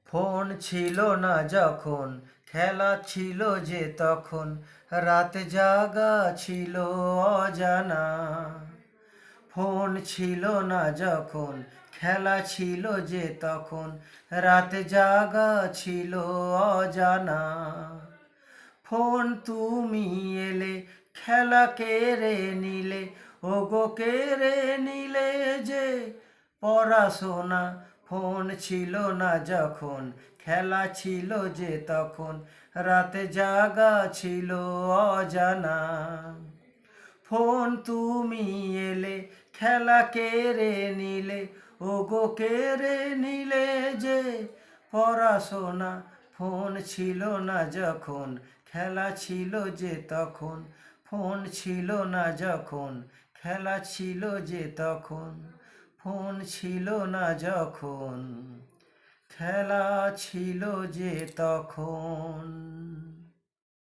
Phone ছিল না যখন, খেলা ছিল যে তখন, রাত জাগা ছিল অজানা। ফোন ছিল না যখন, খেলা ছিল যে তখন, রাত জাগা ছিল অজানা। ফোন তুমি এলে, খেলা কেড়ে নিলে, ওগো কেড়ে নিলে যে পড়াশোনা। ফোন ছিল না যখন, খেলা ছিল যে তখন, রাতে জাগা ছিল অজানা। ফোন তুমি এলে, খেলা কেড়ে নিলে, ওগো কেড়ে নিলে যে পড়াশোনা। ফোন ছিল না যখন, খেলা ছিল যে তখন, ফোন ছিল না যখন, খেলা ছিল যে তখন, ফোন ছিল না যখন, খেলা ছিল যে তখন।